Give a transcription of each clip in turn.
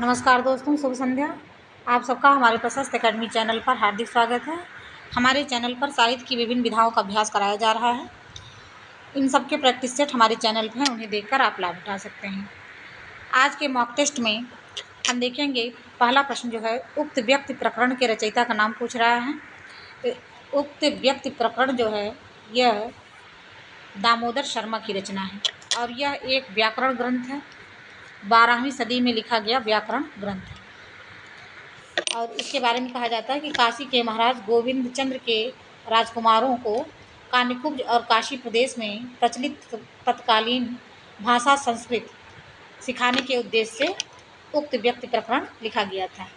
नमस्कार दोस्तों, शुभ संध्या। आप सबका हमारे प्रशस्त एकेडमी चैनल पर हार्दिक स्वागत है। हमारे चैनल पर साहित्य की विभिन्न विधाओं का अभ्यास कराया जा रहा है। इन सब के प्रैक्टिस सेट हमारे चैनल पर हैं, उन्हें देखकर आप लाभ उठा सकते हैं। आज के मॉक टेस्ट में हम देखेंगे, पहला प्रश्न जो है उक्त व्यक्ति प्रकरण के रचयिता का नाम पूछ रहा है। तो उक्त व्यक्ति प्रकरण जो है यह दामोदर शर्मा की रचना है और यह एक व्याकरण ग्रंथ है। 12वीं सदी में लिखा गया व्याकरण ग्रंथ है और इसके बारे में कहा जाता है कि काशी के महाराज गोविंद चंद्र के राजकुमारों को कान्यकुब्ज और काशी प्रदेश में प्रचलित तत्कालीन भाषा संस्कृत सिखाने के उद्देश्य से उक्त व्यक्ति प्रकरण लिखा गया था।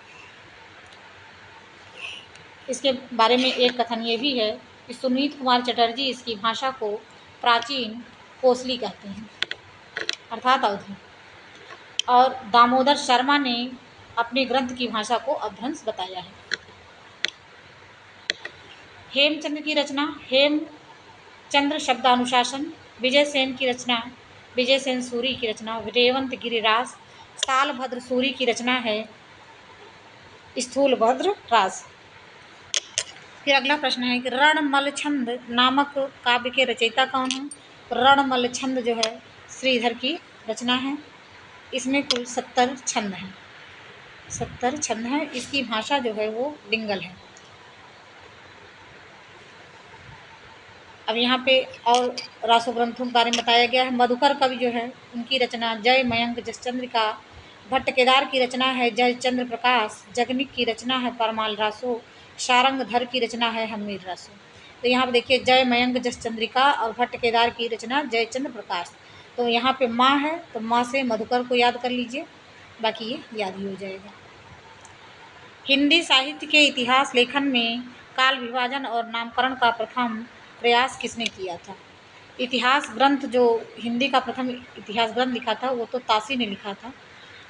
इसके बारे में एक कथन ये भी है कि सुनीत कुमार चटर्जी इसकी भाषा को प्राचीन कोसली कहते हैं अर्थात अवधि, और दामोदर शर्मा ने अपने ग्रंथ की भाषा को अपभ्रंश बताया है। हेमचंद्र की रचना हेमचंद्र शब्दानुशासन, विजय सेन की रचना विजय सेन सूरी की रचना रेवंत गिरिरास, सालभद्र सूरी की रचना है स्थूलभद्र रास। फिर अगला प्रश्न है कि रणमल छंद नामक काव्य के रचयिता कौन है। रणमल छंद जो है श्रीधर की रचना है। इसमें कुल 70 छंद हैं। 70 छंद हैं। इसकी भाषा जो है वो लिंगल है। अब यहाँ पे और रासो ग्रंथों के बारे में बताया गया है। मधुकर कवि जो है उनकी रचना जय मयंक जसचंद्रिका, भट्ट केदार की रचना है जय चंद्र प्रकाश, जगनिक की रचना है परमाल रासो, शारंगधर की रचना है हमीर रासो। तो यहाँ पे देखिए जय मयंक जसचंद्रिका और भट्ट केदार की रचना जय चंद्र प्रकाश। तो यहाँ पे माँ है तो माँ से मधुकर को याद कर लीजिए, बाकी ये याद ही हो जाएगा। हिंदी साहित्य के इतिहास लेखन में काल विभाजन और नामकरण का प्रथम प्रयास किसने किया था। इतिहास ग्रंथ जो हिंदी का प्रथम इतिहास ग्रंथ लिखा था वो तो तासी ने लिखा था,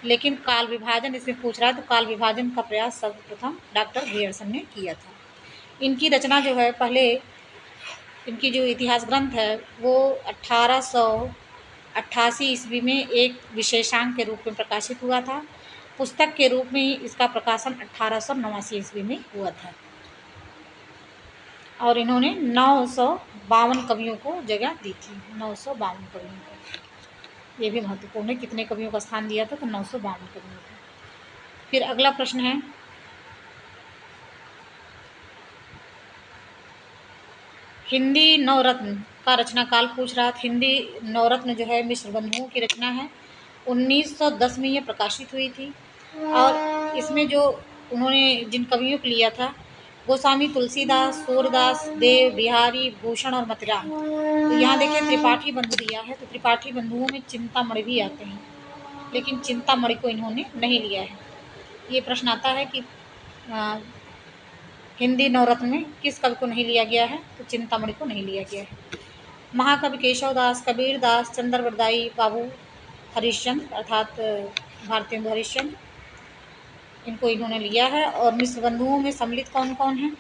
लेकिन काल विभाजन इसमें पूछ रहा है तो काल विभाजन का प्रयास सर्वप्रथम डॉक्टर ग्रियर्सन ने किया था। इनकी रचना जो है पहले इनकी जो इतिहास ग्रंथ है वो 1888 ईस्वी में एक विशेषांक के रूप में प्रकाशित हुआ था। पुस्तक के रूप में इसका प्रकाशन 1889 ईस्वी में हुआ था और इन्होंने 952 कवियों को जगह दी थी। 952 कवियों को, ये भी महत्वपूर्ण है, कितने कवियों का स्थान दिया था तो 952 कवियों को। फिर अगला प्रश्न है हिंदी नवरत्न का रचना काल पूछ रहा था। हिंदी नवरत्न जो है मिश्र बंधुओं की रचना है। 1910 में ये प्रकाशित हुई थी और इसमें जो उन्होंने जिन कवियों को लिया था गोस्वामी तुलसीदास, सूरदास, देव, बिहारी, भूषण और मतिराम। तो यहाँ देखिए त्रिपाठी बंधु दिया है, तो त्रिपाठी बंधुओं में चिंतामणि भी आते हैं, लेकिन चिंतामणि को इन्होंने नहीं लिया है। ये प्रश्न आता है कि हिंदी नवरत्न में किस कवि को नहीं लिया गया है, तो चिंतामणि को नहीं लिया गया है। महाकवि केशवदास, कबीरदास, चंद्रवरदाई, बाबू हरिश्चंद्र अर्थात भारतेंदु हरिश्चंद्र, इनको इन्होंने लिया है। और मिश्र बंधुओं में सम्मिलित कौन कौन है,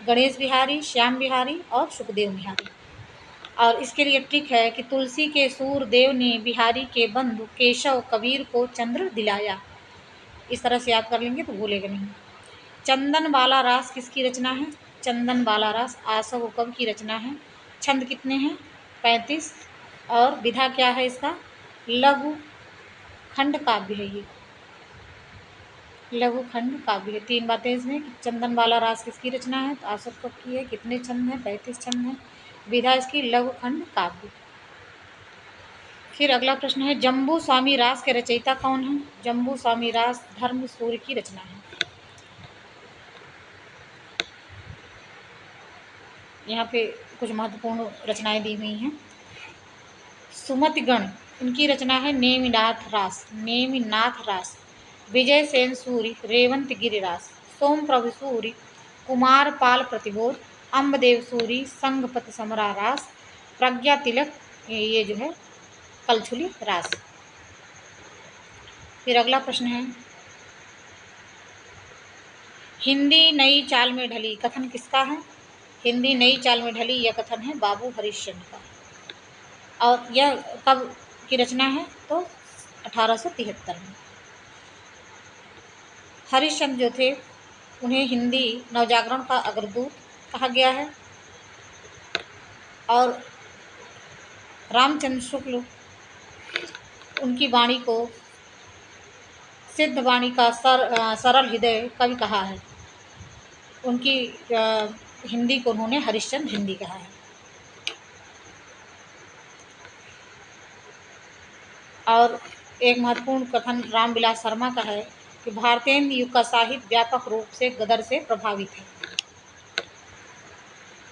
गणेश बिहारी, श्याम बिहारी और सुखदेव बिहारी। और इसके लिए ट्रिक है कि तुलसी के सूरदेव ने बिहारी के बंधु केशव कबीर को चंद्र दिलाया। इस तरह से याद कर लेंगे तो भूलेगा नहीं। चंदन बाला रास किसकी रचना है। चंदन बाला रास आसव कवि की रचना है। छंद कितने हैं, 35। और विधा क्या है इसका, लघु खंड काव्य है। ये लघु खंड काव्य है। 3 बातें इसमें कि चंदन बाला रास किसकी रचना है, तो आसव कवि की है। कितने छंद हैं, 35 छंद हैं। विधा इसकी लघु खंड काव्य। फिर अगला प्रश्न है जम्बू स्वामी रास के रचयिता कौन है। जम्बू स्वामी रास धर्म सूर्य की रचना है। यहाँ पे कुछ महत्वपूर्ण रचनाएं दी हुई हैं। सुमतिगण इनकी रचना है नेमिनाथ रास, नेमिनाथ रास। विजय सेन सूरी रेवंत गिरिरास, सोम प्रभु सूरी कुमार पाल प्रतिबोध, अम्बदेव सूरी संगपत समरा रास, प्रज्ञा तिलक ये जो है कलछुली रास। फिर अगला प्रश्न है हिंदी नई चाल में ढली कथन किसका है। हिंदी नई चाल में ढली यह कथन है बाबू हरिश्चंद्र का। और यह कब की रचना है, तो 1873 में। हरिश्चंद्र जो थे उन्हें हिंदी नवजागरण का अग्रदूत कहा गया है। और रामचंद्र शुक्ल उनकी वाणी को सिद्ध वाणी का सरल हृदय कवि कहा है। उनकी हिंदी को उन्होंने हरिश्चंद्र हिंदी कहा है। और एक महत्वपूर्ण कथन रामविलास शर्मा का है कि भारतेंद्र युग का साहित्य व्यापक रूप से गदर से प्रभावित है।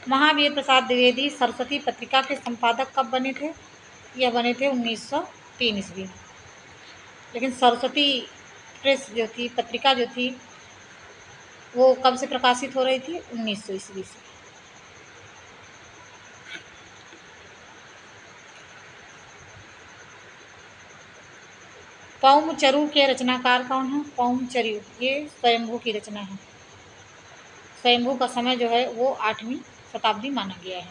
महावीर प्रसाद द्विवेदी सरस्वती पत्रिका के संपादक कब बने थे? यह बने थे 1903 ईस्वी में। लेकिन सरस्वती प्रेस जो थी, पत्रिका जो थी, वो कब से प्रकाशित हो रही थी? 1900 ईस्वी से। पौमचरू के रचनाकार कौन है? पौमचरू ये स्वयंभू की रचना है। स्वयंभू का समय जो है वो 8वीं शताब्दी माना गया है,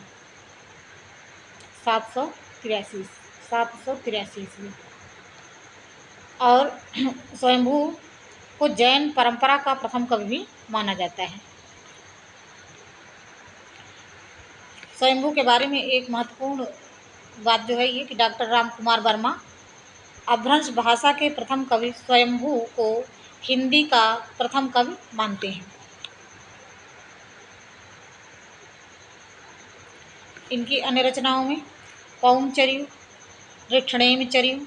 783 ईस्वी। और स्वयंभू को जैन परंपरा का प्रथम कवि भी माना जाता है। स्वयंभू के बारे में एक महत्वपूर्ण बात जो है ये कि डॉक्टर राम कुमार वर्मा अपभ्रंश भाषा के प्रथम कवि स्वयंभू को हिंदी का प्रथम कवि मानते हैं। इनकी अन्य रचनाओं में पौमचर्यु, ऋक्षणेमचर्यु,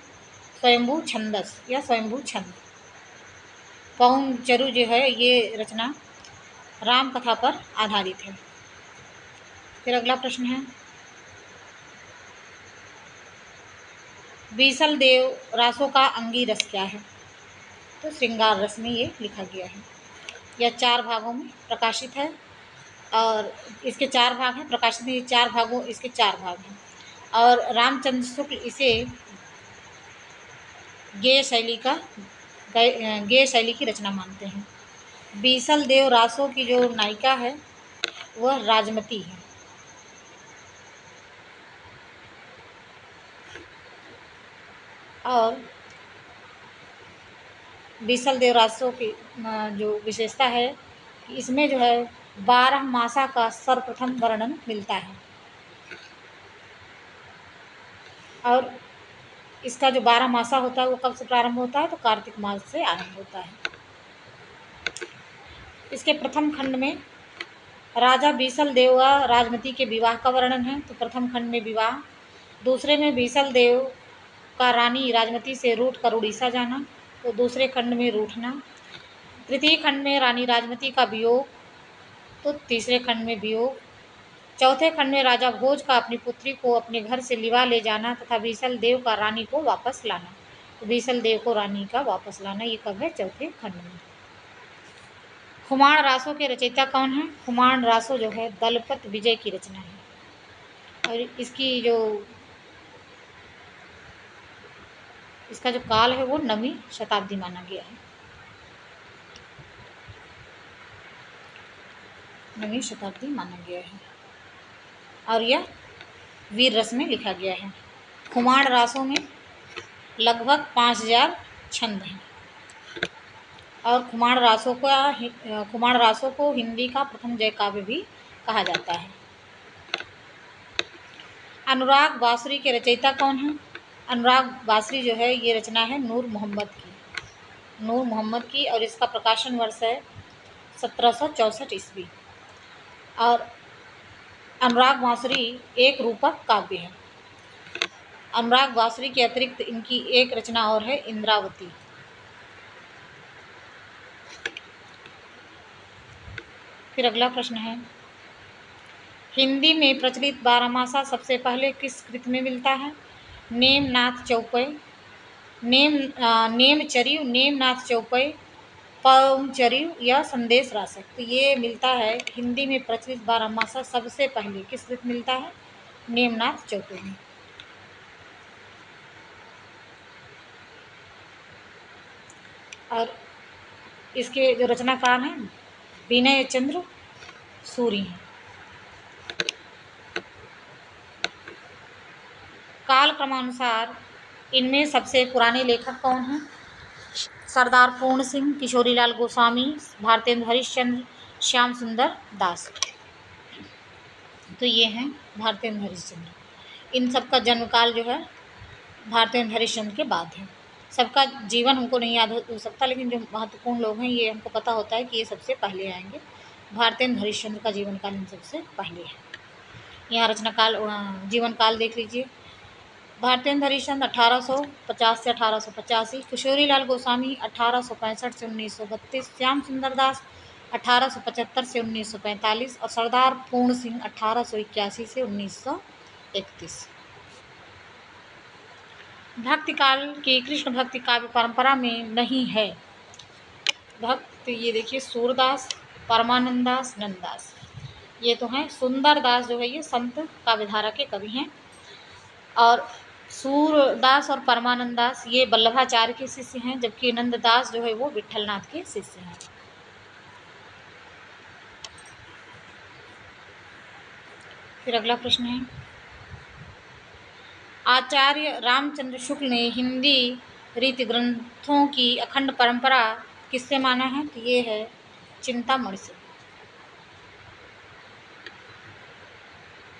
स्वयंभू छंदस या स्वयंभू छंद। पौमचर्यु जो है ये रचना राम कथा पर आधारित है। फिर अगला प्रश्न है, बीसल देव रासों का अंगी रस क्या है? तो श्रृंगार रस में ये लिखा गया है। यह 4 भागों में प्रकाशित है और इसके 4 भाग हैं। प्रकाशित में 4 भागों, इसके 4 भाग हैं। और रामचंद्र शुक्ल इसे गेय शैली की रचना मानते हैं। बीसल देव रासों की जो नायिका है वह राजमती है। और बीसल देव रासों की जो विशेषता है कि इसमें जो है 12 मासा का सर्वप्रथम वर्णन मिलता है। और इसका जो 12 मासा होता है वो कब से प्रारंभ होता है? तो कार्तिक मास से आरंभ होता है। इसके प्रथम खंड में राजा बीसल देव व राजमती के विवाह का वर्णन है। तो प्रथम खंड में विवाह, दूसरे में बीसल देव का रानी राजमती से रूठ कर उड़ीसा जाना, तो दूसरे खंड में रूठना। तृतीय खंड में रानी राजमती का वियोग, तो तीसरे खंड में वियोग। चौथे खंड में राजा भोज का अपनी पुत्री को अपने घर से लिवा ले जाना तथा बीसल देव का रानी को वापस लाना। तो बीसल देव को रानी का वापस लाना ये कब है? चौथे खंड में। खुमाण रासों के रचयिता कौन है? खुमाण रासो जो है दलपत विजय की रचना है। और इसका जो काल है वो 9वीं शताब्दी माना गया है। 9वीं शताब्दी माना गया है और यह वीर रस में लिखा गया है। खुमाण रासों में लगभग 5000 छंद हैं। और खुमाण रासों को हिंदी का प्रथम जय काव्य भी कहा जाता है। अनुराग बासुरी के रचयिता कौन है? अनुराग बासुरी जो है ये रचना है नूर मोहम्मद की और इसका प्रकाशन वर्ष है 1764 ईस्वी। और अनुराग बासुरी एक रूपक काव्य है। अनुराग बासुरी के अतिरिक्त इनकी एक रचना और है इंद्रावती। फिर अगला प्रश्न है, हिंदी में प्रचलित 12 मासा सबसे पहले किस कृति में मिलता है? नेमनाथ चौपई, नेमचर्यु, नेमनाथ चौपई, पौमचर्यु या संदेश रासक। तो ये मिलता है हिंदी में प्रचलित 12 मासा सबसे पहले किस कृति मिलता है? नेमनाथ चौपई में। और इसके जो रचनाकार हैं विनय चंद्र सूरी हैं। काल क्रमानुसार इनमें सबसे पुराने लेखक कौन हैं? सरदार पूर्ण सिंह, किशोरीलाल गोस्वामी, भारतेंद्र हरिश्चंद्र, श्याम सुंदर दास। तो ये हैं भारतेंद्र हरिश्चंद्र। इन सब का जन्म काल जो है भारतेंद्र हरिश्चंद्र के बाद है। सबका जीवन हमको नहीं याद हो सकता, लेकिन जो महत्वपूर्ण लोग हैं ये हमको पता होता है कि ये सबसे पहले आएंगे। भारतेंद्र हरिश्चंद्र का जीवन काल इन सबसे पहले है। यहाँ रचना काल जीवन काल देख लीजिए। भारतेंद्र हरिश्चंद्र 1850 से 1885, किशोरीलाल गोस्वामी 1865 से 1932, श्याम सुंदर दास 1875 से 1945 और सरदार पूर्ण सिंह 1881 से 1931। भक्ति काल की कृष्ण भक्ति काव्य परंपरा में नहीं है। भक्त ये देखिए सूरदास, परमानंद दास, नंददास, ये तो हैं। सुंदर दास जो है ये संत काव्यधारा के कवि हैं, और सूरदास और परमानंद दास ये वल्लभाचार्य के शिष्य हैं, जबकि नंददास जो है वो विठलनाथ के शिष्य हैं। फिर अगला प्रश्न है, आचार्य रामचंद्र शुक्ल ने हिंदी रीति ग्रंथों की अखंड परंपरा किससे माना है? तो ये है चिंतामणि से।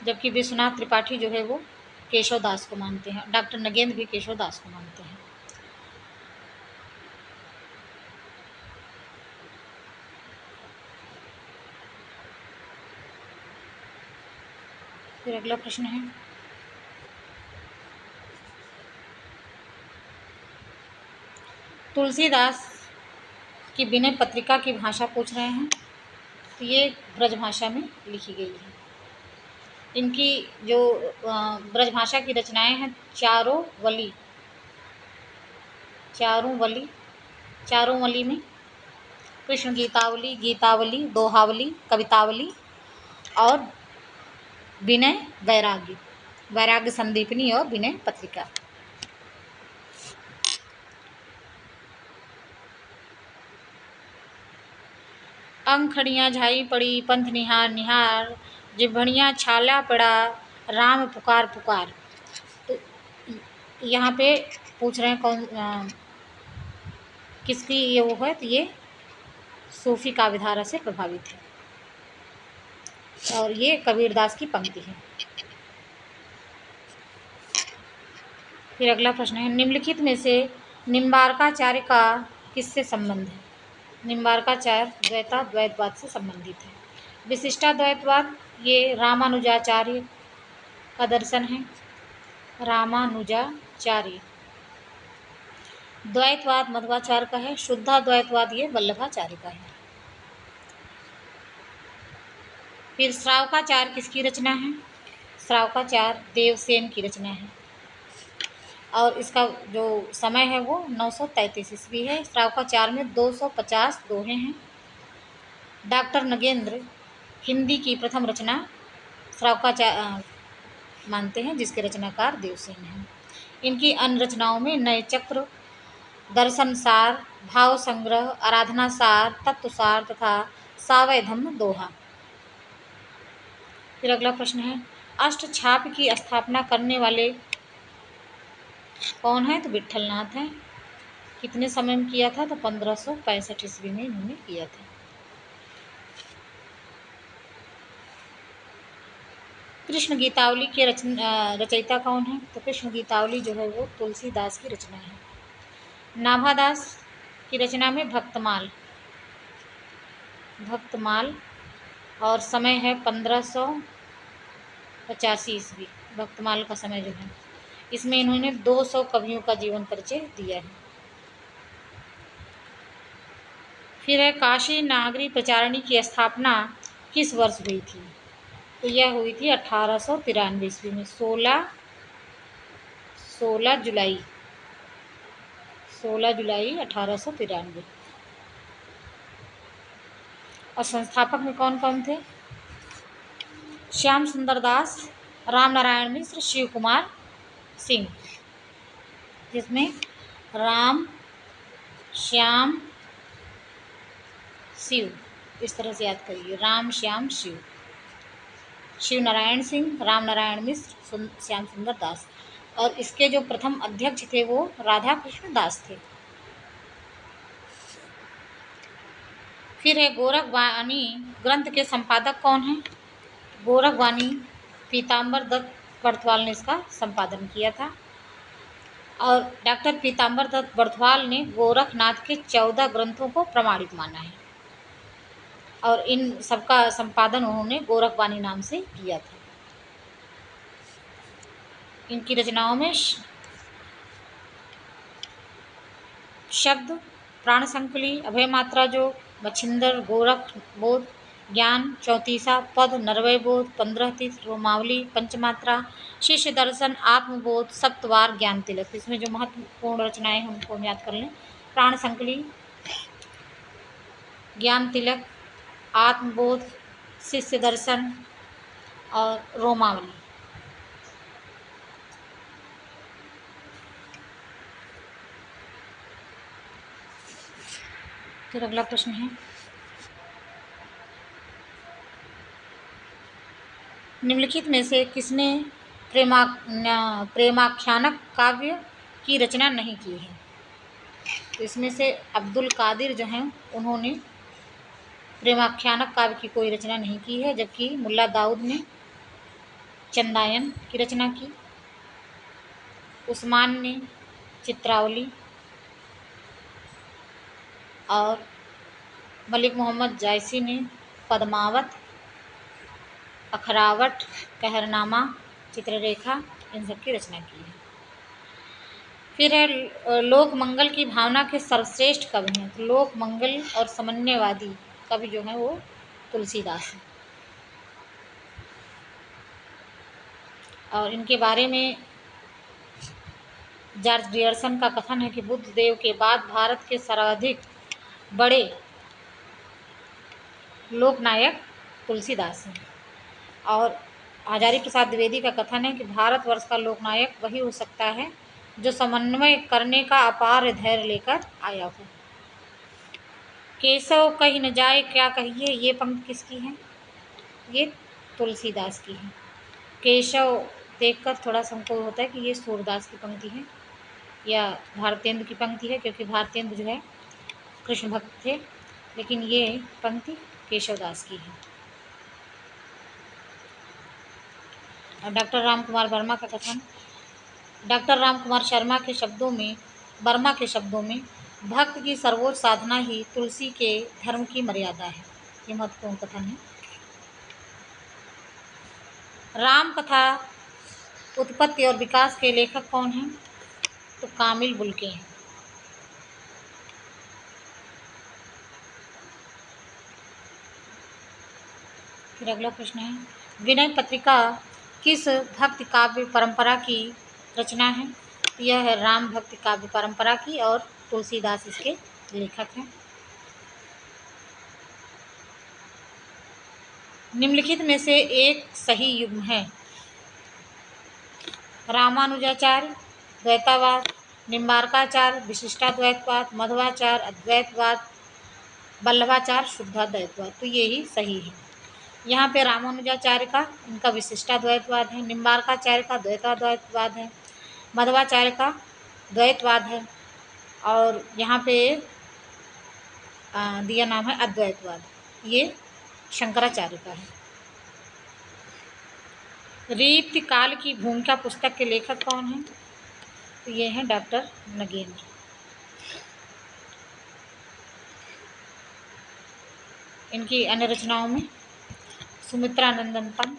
जबकि विश्वनाथ त्रिपाठी जो है वो केशव दास को मानते हैं। डॉक्टर नगेंद्र भी केशव दास को मानते हैं। फिर अगला प्रश्न है, तुलसीदास की विनय पत्रिका की भाषा पूछ रहे हैं। तो ये ब्रज भाषा में लिखी गई है। इनकी जो ब्रजभाषा की रचनाएं हैं चारों वली में कृष्ण गीतावली, गीतावली, दोहावली, कवितावली और विनय वैराग्य संदीपनी और विनय पत्रिका। अंखड़ियाँ झाई पड़ी, पंथ निहार निहार, जिभड़ियाँ छाला पड़ा, राम पुकार पुकार। तो यहाँ पे पूछ रहे हैं कौन किसकी ये वो है? तो ये सूफी काव्यधारा से प्रभावित है, और ये कबीरदास की पंक्ति है। फिर अगला प्रश्न है, निम्नलिखित में से निम्बार्काचार्य का किससे संबंध है? निम्बार्काचार्य द्वैतवाद से संबंधित है। विशिष्टाद्वैतवाद ये रामानुजाचार्य का दर्शन है, रामानुजाचार्य। द्वैतवाद मध्वाचार्य का है। शुद्धाद्वैतवाद ये वल्लभाचार्य का है। फिर श्रावकाचार्य किसकी रचना है? श्रावकाचार्य देवसेन की रचना है, और इसका जो समय है वो 933 ईस्वी है। श्रावकाचार्य में 250 दोहे हैं। डॉक्टर नगेंद्र हिंदी की प्रथम रचना श्रावकाचार्य मानते हैं, जिसके रचनाकार देवसेन हैं। इनकी अन्य रचनाओं में नए चक्र, दर्शन सार, भाव संग्रह, आराधना सार, तत्व सार तथा सावय धम्म दोहा। फिर अगला प्रश्न है, अष्टछाप की स्थापना करने वाले कौन है? तो विठलनाथ हैं। कितने समय में किया था? तो 1565 ईस्वी में इन्होंने किया था। कृष्ण गीतावली के रचयिता कौन है? तो कृष्ण गीतावली जो है वो तुलसीदास की रचना है। नाभादास की रचना में भक्तमाल, और समय है 1585 ईस्वी। भक्तमाल का समय जो है, इसमें इन्होंने 200 कवियों का जीवन परिचय दिया है। फिर है, काशी नागरी प्रचारणी की स्थापना किस वर्ष हुई थी? तो यह हुई थी 1893 ईस्वी में, 16 जुलाई 1893। और संस्थापक में कौन कौन थे? श्याम सुंदर दास, राम नारायण मिश्र, शिव कुमार सिंह, जिसमें राम, श्याम, शिव, इस तरह से याद करिए, राम, श्याम, शिव, शिव नारायण सिंह, राम नारायण मिश्र, श्याम सुंदर दास। और इसके जो प्रथम अध्यक्ष थे वो राधा कृष्ण दास थे। फिर है गोरखवाणी ग्रंथ के संपादक कौन हैं? गोरखवाणी पीताम्बर दत्त बर्थवाल ने इसका संपादन किया था। और डॉक्टर पीताम्बर दत्त बर्थवाल ने गोरखनाथ के 14 ग्रंथों को प्रमाणित माना है और इन सबका संपादन उन्होंने गोरखवाणी नाम से किया था। इनकी रचनाओं में शब्द, प्राण संकुली, अभय मात्रा जोग, मच्छिंदर, गोरख बोध, ज्ञान, चौतीसा, पद, नरवय बोध, 15 तीर्थ, रोमावली, पंचमात्रा, शिष्य दर्शन, आत्मबोध, सप्तवार, ज्ञान तिलक। इसमें जो महत्वपूर्ण रचनाएं हैं उनको हम याद कर लें। प्राण संकुली, ज्ञान तिलक, आत्मबोध, शिष्य दर्शन और रोमावली। फिर अगला प्रश्न है, निम्नलिखित में से किसने प्रेमाख्यानक काव्य की रचना नहीं की है? तो इसमें से अब्दुल कादिर जो हैं उन्होंने प्रेमाख्यानक काव्य की कोई रचना नहीं की है, जबकि मुल्ला दाऊद ने चंदायन की रचना की, उस्मान ने चित्रावली और मलिक मोहम्मद जायसी ने पद्मावत, अखरावट, कहरनामा, चित्ररेखा इन सब की रचना की है। फिर है लोक मंगल की भावना के सर्वश्रेष्ठ कवि हैं। तो लोक मंगल और समन्वयवादी कवि जो हैं वो तुलसीदास हैं। और इनके बारे में जॉर्ज डियरसन का कथन है कि बुद्ध देव के बाद भारत के सर्वाधिक बड़े लोकनायक तुलसीदास हैं। और हजारी प्रसाद द्विवेदी का कथन है कि भारतवर्ष का लोकनायक वही हो सकता है जो समन्वय करने का अपार धैर्य लेकर आया हो। केशव कहीं न जाए क्या कहिए, ये पंक्ति किसकी है? ये तुलसीदास की है। केशव देखकर थोड़ा संकोच होता है कि ये सूरदास की पंक्ति है या भारतेंदु की पंक्ति है, क्योंकि भारतेंदु जो है कृष्ण भक्त थे, लेकिन ये पंक्ति केशवदास की है। और डॉक्टर राम कुमार वर्मा का कथन, डॉक्टर राम कुमार शर्मा के शब्दों में वर्मा के शब्दों में भक्त की सर्वोच्च साधना ही तुलसी के धर्म की मर्यादा है। ये महत्वपूर्ण कथन है। राम कथा उत्पत्ति और विकास के लेखक कौन हैं? तो कामिल बुल्के हैं। फिर अगला प्रश्न है, विनय पत्रिका किस भक्ति काव्य परंपरा की रचना है? यह है राम भक्ति काव्य परंपरा की और तुलसीदास इसके लेखक हैं। निम्नलिखित में से एक सही युग्म है। रामानुजाचार्य द्वैतावाद, निम्बार्काचार्य विशिष्टाद्वैतवाद, मध्वाचार्य अद्वैतवाद, वल्लभाचार्य शुद्धाद्वैतवाद। तो ये ही सही है। यहाँ पे रामानुजाचार्य का उनका विशिष्टाद्वैतवाद है, निम्बार्काचार्य का द्वैताद्वैतवाद है, मध्वाचार्य का द्वैतवाद है और यहाँ पे दिया नाम है अद्वैतवाद, ये शंकराचार्य का है। रीति काल की भूमिका पुस्तक के लेखक कौन हैं? तो ये हैं डॉक्टर नगेंद्र। इनकी अन्य रचनाओं में सुमित्रानंदन पंत,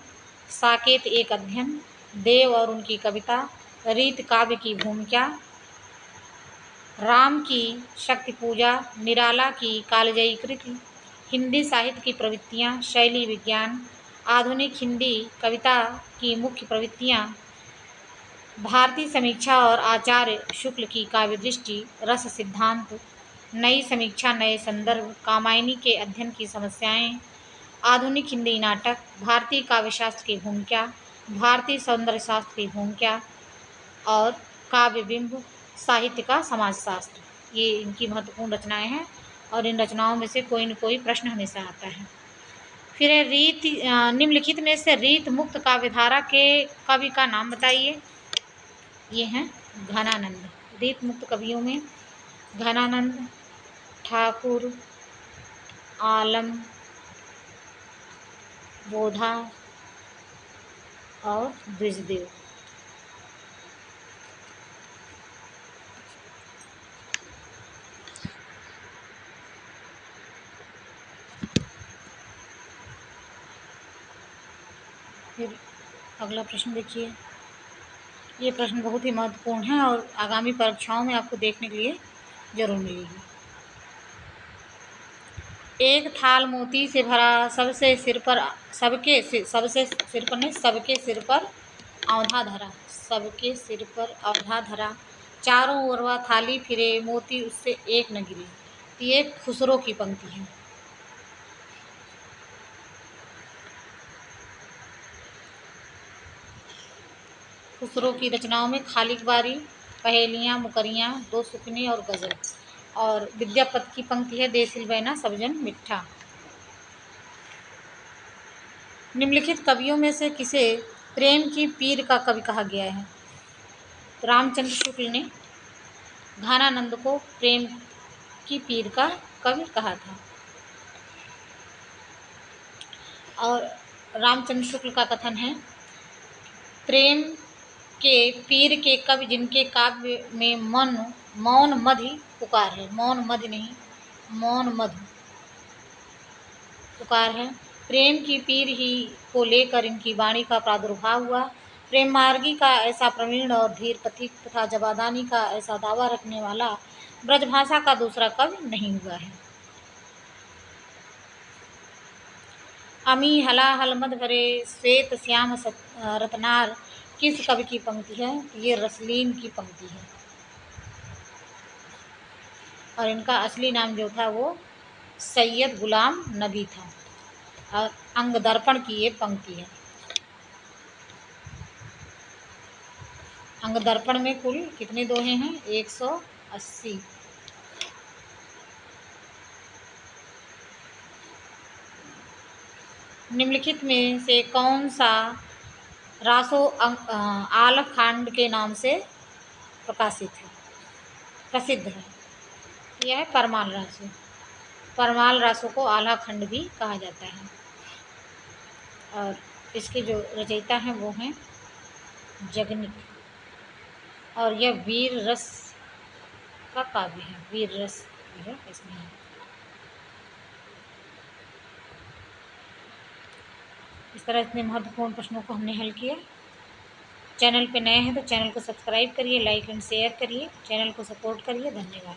साकेत एक अध्ययन, देव और उनकी कविता, रीत काव्य की भूमिका, राम की शक्ति पूजा, निराला की कालजयी कृति, हिंदी साहित्य की प्रवृत्तियाँ, शैली विज्ञान, आधुनिक हिंदी कविता की मुख्य प्रवृत्तियाँ, भारतीय समीक्षा और आचार्य शुक्ल की काव्य दृष्टि, रस सिद्धांत, नई समीक्षा नए संदर्भ, कामायनी के अध्ययन की समस्याएं, आधुनिक हिंदी नाटक, भारतीय काव्यशास्त्र की भूमिका, भारतीय सौंदर्य शास्त्र की भूमिका और काव्य बिंब, साहित्य का समाजशास्त्र। ये इनकी महत्वपूर्ण रचनाएं हैं और इन रचनाओं में से कोई न कोई प्रश्न हमेशा आता है। फिर है निम्नलिखित में से रीत मुक्त काव्यधारा के कवि का नाम बताइए। ये हैं घनानंद। रीत मुक्त कवियों में घनानंद, ठाकुर, आलम, बोधा और द्विजदेव। फिर अगला प्रश्न देखिए। ये प्रश्न बहुत ही महत्वपूर्ण है और आगामी परीक्षाओं में आपको देखने के लिए जरूर मिलेगी। एक थाल मोती से भरा, सबसे सिर पर सबके सिर पर औंधा धरा, सबके सिर पर औंधा धरा, चारों ओर वह थाली फिरे, मोती उससे एक न गिरे। तो ये खुसरो की पंक्ति है। खुसरो की रचनाओं में खालिक बारी, पहेलियाँ, मुकरियाँ, दो सुकने और गज़ल। और विद्यापति की पंक्ति है, दे सिलवैना सबजन मिठा। निम्नलिखित कवियों में से किसे प्रेम की पीर का कवि कहा गया है? तो रामचंद्र शुक्ल ने घानानंद को प्रेम की पीर का कवि कहा था। और रामचंद्र शुक्ल का कथन है, प्रेम के पीर के कवि जिनके काव्य में मौन मधि पुकार है, मौन मधि नहीं, मौन मधु पुकार है। प्रेम की पीर ही को लेकर इनकी वाणी का प्रादुर्भाव हुआ। प्रेम मार्गी का ऐसा प्रवीण और धीर पथिक तथा जवादानी का ऐसा दावा रखने वाला ब्रजभाषा का दूसरा कवि नहीं हुआ है। अमी हलाहल मद भरे श्वेत श्याम रत्नार किस कवि की पंक्ति है? ये रसलीन की पंक्ति है। और इनका असली नाम जो था वो सैयद गुलाम नबी था। और अंग दर्पण की ये पंक्ति है। अंग दर्पण में कुल कितने दोहे हैं? 180। निम्नलिखित में से कौन सा रासो आलख खांड के नाम से प्रसिद्ध है? यह है परमाल रासो। परमाल रासो को आल्हा खंड भी कहा जाता है। और इसके जो रचयिता हैं वो हैं जगनिक। और यह वीर रस का काव्य है, वीर रस जो है इसमें है। इस तरह इतने महत्वपूर्ण प्रश्नों को हमने हल किया। चैनल पे नए हैं तो चैनल को सब्सक्राइब करिए, लाइक एंड शेयर करिए, चैनल को सपोर्ट करिए। धन्यवाद।